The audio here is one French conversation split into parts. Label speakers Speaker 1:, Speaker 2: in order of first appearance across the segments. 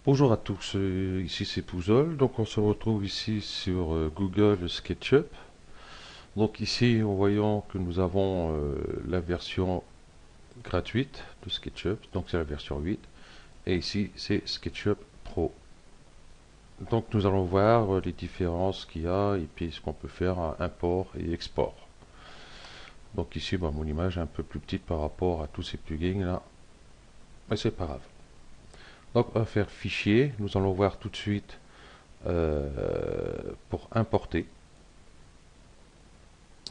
Speaker 1: Bonjour à tous, ici c'est Pouzol. Donc on se retrouve ici sur Google SketchUp. Donc ici, en voyant que nous avons la version gratuite de SketchUp, donc c'est la version 8. Et ici c'est SketchUp Pro. Donc nous allons voir les différences qu'il y a et puis ce qu'on peut faire à import et export. Donc ici, mon image est un peu plus petite par rapport à tous ces plugins là, mais c'est pas grave. Donc on va faire fichier, nous allons voir tout de suite pour importer.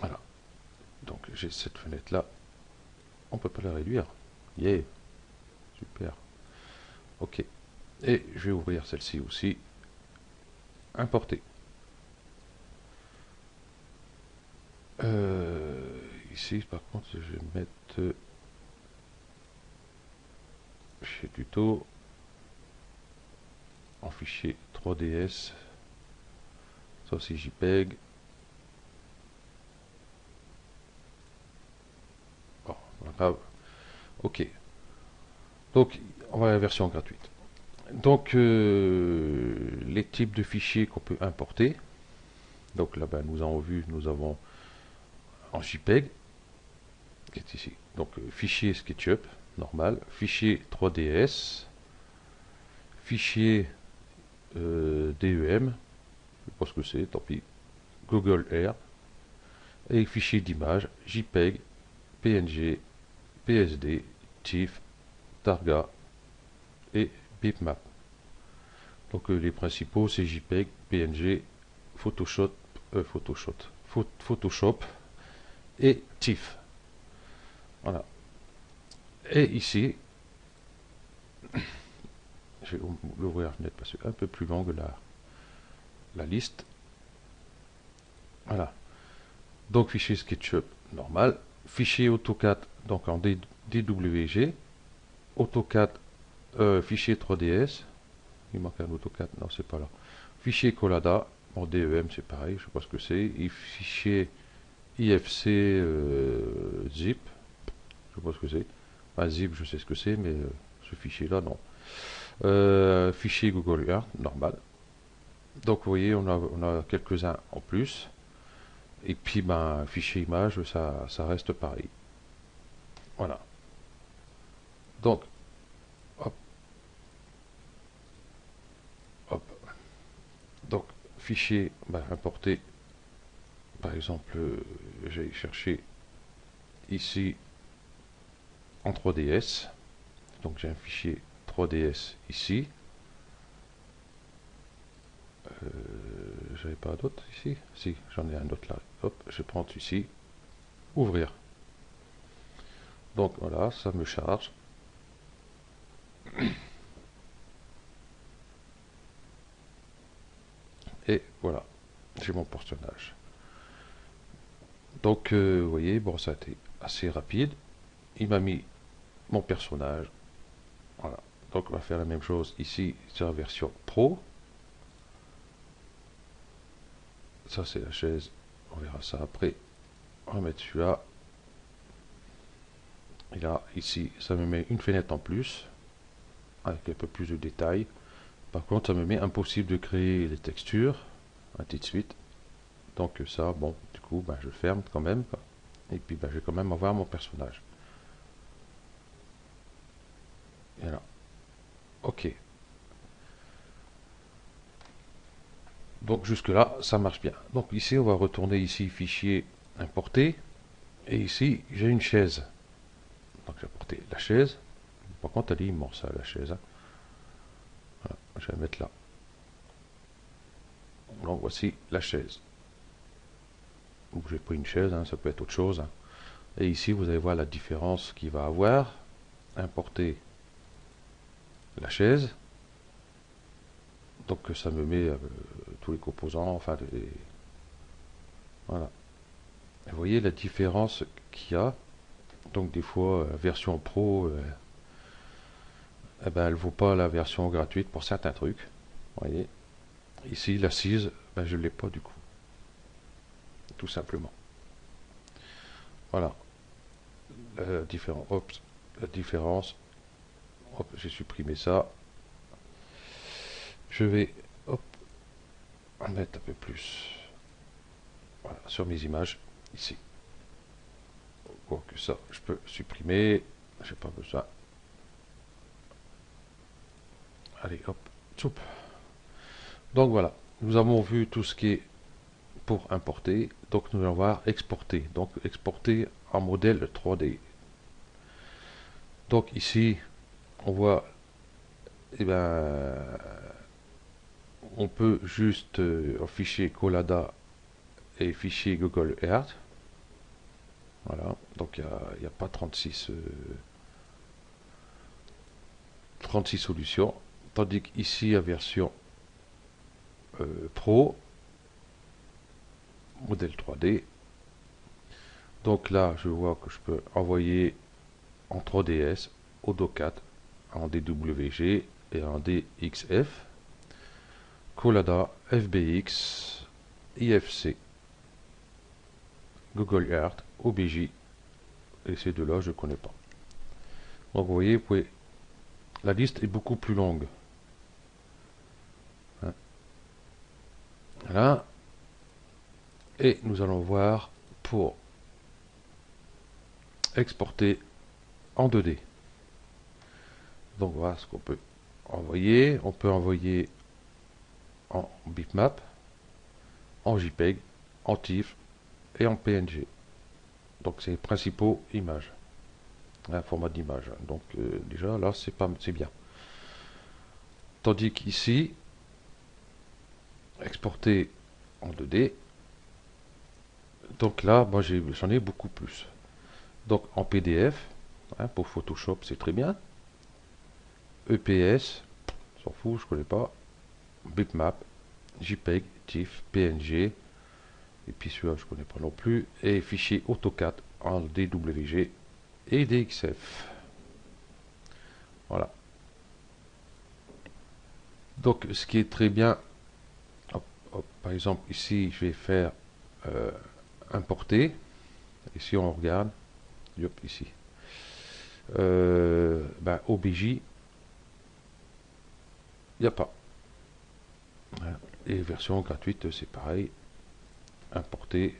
Speaker 1: Voilà. Donc j'ai cette fenêtre là, on peut pas la réduire. Yeah, super. Ok. Et je vais ouvrir celle-ci aussi. Importer. Ici par contre je vais mettre chez tuto en fichier 3ds. Ça aussi JPEG. Bon, pas grave. Ok. Donc on va à la version gratuite. Donc les types de fichiers qu'on peut importer. Donc là nous avons vu, nous avons en JPEG, qui est ici. Donc fichier SketchUp, normal. Fichier 3ds. Fichier DEM, je sais pas ce que c'est, tant pis. Google Earth. Et fichier d'image, JPEG, PNG, PSD, TIFF, Targa et Bitmap. Donc les principaux c'est JPEG, PNG, Photoshop, Photoshop et TIFF. Voilà. Et ici, je vais l'ouvrir la fenêtre parce que c'est un peu plus longue la liste. Voilà. Donc fichier SketchUp normal. Fichier AutoCAD donc en DWG. AutoCAD fichier 3ds. Il manque un AutoCAD, non c'est pas là. Fichier Collada en DEM c'est pareil, je sais pas ce que c'est. Et fichier IFC zip, je sais pas ce que c'est. Enfin, zip je sais ce que c'est, mais ce fichier là non. Fichier Google Earth normal. Donc vous voyez on a quelques-uns en plus. Et puis fichier image ça reste pareil. Voilà. Donc hop, hop. Donc fichier importé. Par exemple, j'ai cherché ici en 3ds. Donc j'ai un fichier 3ds ici. J'avais pas d'autre ici. Si, j'en ai un autre là. Hop, je prends ici. Ouvrir. Donc voilà, ça me charge. Et voilà, j'ai mon personnage. Donc vous voyez, bon ça a été assez rapide. Il m'a mis mon personnage. Voilà. Donc on va faire la même chose ici sur la version Pro. Ça c'est la chaise. On verra ça après. On va mettre celui-là. Et là, ici, ça me met une fenêtre en plus, avec un peu plus de détails. Par contre, ça me met impossible de créer les textures, ainsi de suite. Donc ça, bon, du coup, je ferme quand même. Et puis, je vais quand même avoir mon personnage. Et là, ok. Donc jusque là, ça marche bien. Donc ici, on va retourner ici, fichier importé. Et ici, j'ai une chaise. Donc j'ai apporté la chaise. Par contre, elle est immense, la chaise. Hein. Voilà, je vais la mettre là. Donc voici la chaise. Ou j'ai pris une chaise, hein, ça peut être autre chose. Hein. Et ici, vous allez voir la différence qu'il va avoir. Importer la chaise. Donc ça me met tous les composants, enfin voilà. Et vous voyez la différence qu'il y a. Donc des fois, version pro, elle vaut pas la version gratuite pour certains trucs. Vous voyez. Ici, l'assise, je ne l'ai pas du coup. Tout simplement. Voilà. La différence. Hop, j'ai supprimé ça. Je vais hop, en mettre un peu plus, voilà, sur mes images ici. Que ça, je peux supprimer, j'ai pas besoin. Allez, hop, tchoup. Donc voilà, nous avons vu tout ce qui est pour importer. Donc nous allons voir exporter. Donc exporter en modèle 3D. Donc ici, on voit, eh ben, on peut juste en fichier Collada et fichier Google Earth. Voilà, donc il n'y a pas 36 solutions. Tandis qu'ici, la version Pro, modèle 3D. Donc là, je vois que je peux envoyer en 3DS, AutoCAD, en DWG et en DXF, Collada, FBX, IFC, Google Earth, OBJ, et ces deux-là, je ne connais pas. Donc vous voyez, la liste est beaucoup plus longue. Hein. Voilà. Et nous allons voir pour exporter en 2D. Donc voilà ce qu'on peut envoyer. On peut envoyer en bitmap, en JPEG, en TIFF et en PNG. Donc c'est les principaux images. Un format d'image. Donc déjà là c'est bien. Tandis qu'ici, exporter en 2D. Donc là, moi j'en ai beaucoup plus. Donc en PDF, hein, pour Photoshop c'est très bien. EPS, s'en fout, je connais pas. Bitmap, JPEG, TIFF, PNG. Et puis celui-là je connais pas non plus. Et fichier AutoCAD en DWG et DXF. Voilà. Donc ce qui est très bien, hop, hop, par exemple ici je vais faire importer. Ici on regarde, hop, ici. OBJ, il n'y a pas. Voilà. Et version gratuite, c'est pareil. Importer.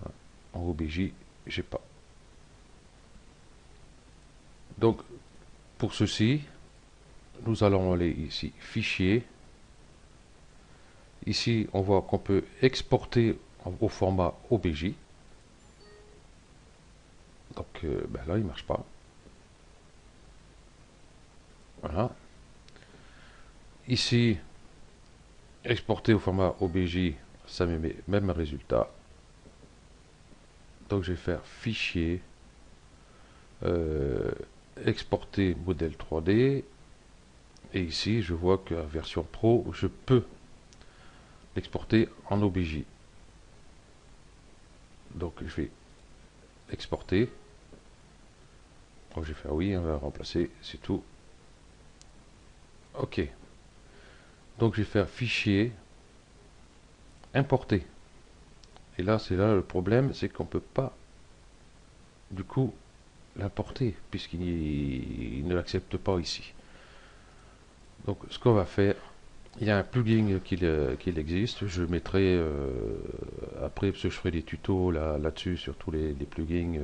Speaker 1: Voilà. En OBJ, j'ai pas. Donc, pour ceci, nous allons aller ici, fichier. Ici, on voit qu'on peut exporter au format OBJ. Donc là, il ne marche pas. Voilà. Ici, exporter au format OBJ, ça me met même résultat. Donc je vais faire fichier, exporter modèle 3D. Et ici, je vois que la version Pro, je peux l'exporter en OBJ. Donc je vais exporter. Donc je vais faire oui, on va remplacer, c'est tout. Ok. Donc je vais faire fichier, importer. Et là, c'est là le problème, c'est qu'on ne peut pas du coup l'importer puisqu'il ne l'accepte pas ici. Donc ce qu'on va faire, il y a un plugin qu'il existe, je mettrai après, parce que je ferai des tutos là-dessus sur tous les plugins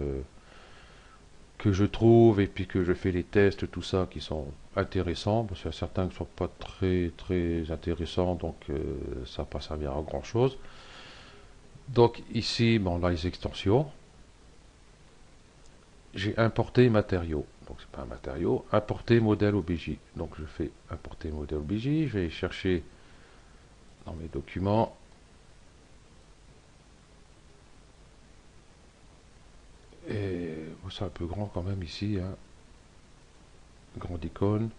Speaker 1: que je trouve et puis que je fais les tests, tout ça qui sont intéressants, parce qu'il y a certains qui ne sont pas très intéressants, donc ça va pas servir à grand chose. Donc ici, bon, on a les extensions. J'ai importé matériaux. Donc c'est pas un matériau. Importer modèle OBJ. Donc je fais importer modèle OBJ. Je vais chercher dans mes documents. Et c'est un peu grand quand même ici. Hein. Grande icône.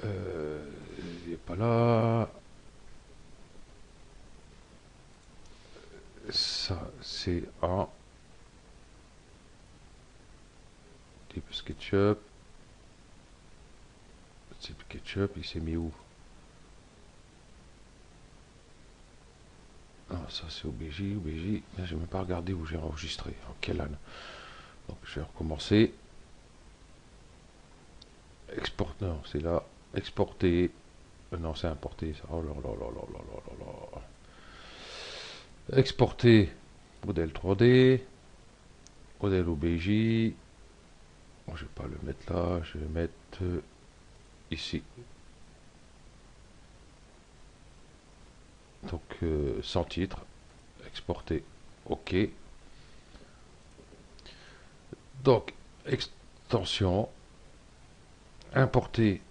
Speaker 1: Il n'est pas là. Ça, c'est un type SketchUp. Type SketchUp, il s'est mis où? Non, ça c'est OBJ. Là, j'ai même pas regardé où j'ai enregistré. En quelle année? Donc je vais recommencer. Export. Export, non, c'est là. Exporter. Non, c'est importer ça. Oh là là là là là là là là. Exporter modèle 3D. Modèle OBJ. Bon, je vais pas le mettre là. Je vais mettre ici. Donc, sans titre. Exporter. OK. Donc, extension. Importer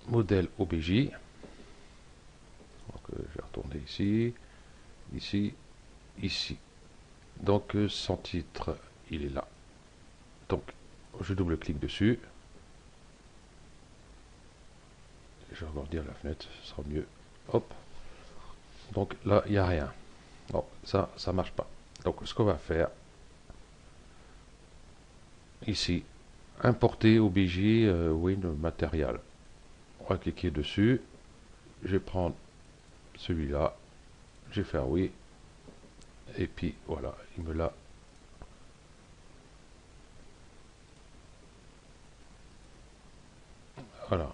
Speaker 1: modèle OBJ. Donc, je vais retourner ici, ici, ici. Donc, sans titre, il est là. Donc, je double-clique dessus. Je vais agrandir la fenêtre, ce sera mieux. Hop. Donc là, il n'y a rien. Non, ça marche pas. Donc, ce qu'on va faire, ici, importer OBJ Win Material. On va cliquer dessus. Je vais prendre celui-là. Je vais faire oui. Et puis, voilà, il me l'a. Voilà.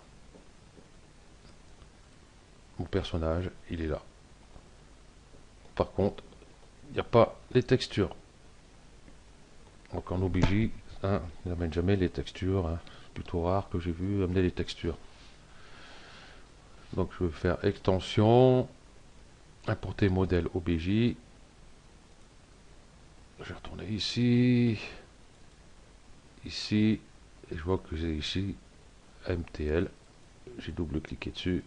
Speaker 1: Mon personnage, il est là. Par contre, il n'y a pas les textures. Donc en OBJ, hein, il n'amène jamais les textures. Hein. Plutôt rare que j'ai vu amener les textures. Donc je vais faire extension, importer modèle OBJ. Je vais retourner ici, ici, et je vois que j'ai ici MTL. J'ai double-cliqué dessus.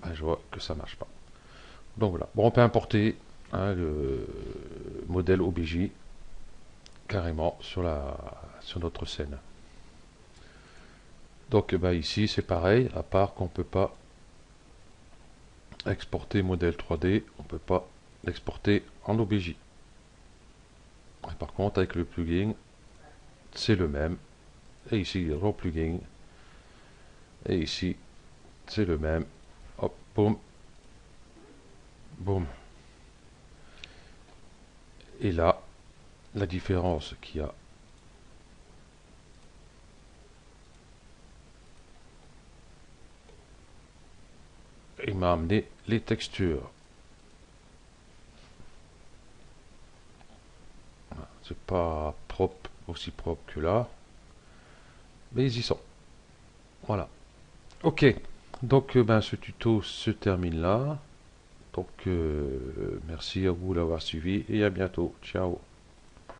Speaker 1: Ben, je vois que ça marche pas. Donc voilà. Bon, on peut importer hein, le modèle OBJ carrément sur notre scène. Donc bah, ici c'est pareil, à part qu'on ne peut pas exporter modèle 3D, on ne peut pas l'exporter en OBJ. Et par contre avec le plugin, c'est le même. Et ici, raw plugin. Et ici, c'est le même. Hop, boum, boum. Et là, la différence qu'il y a, il m'a amené les textures. C'est pas propre, aussi propre que là, mais ils y sont. Voilà. Ok. Donc, ben, ce tuto se termine là. Donc, merci à vous d'avoir suivi et à bientôt. Ciao.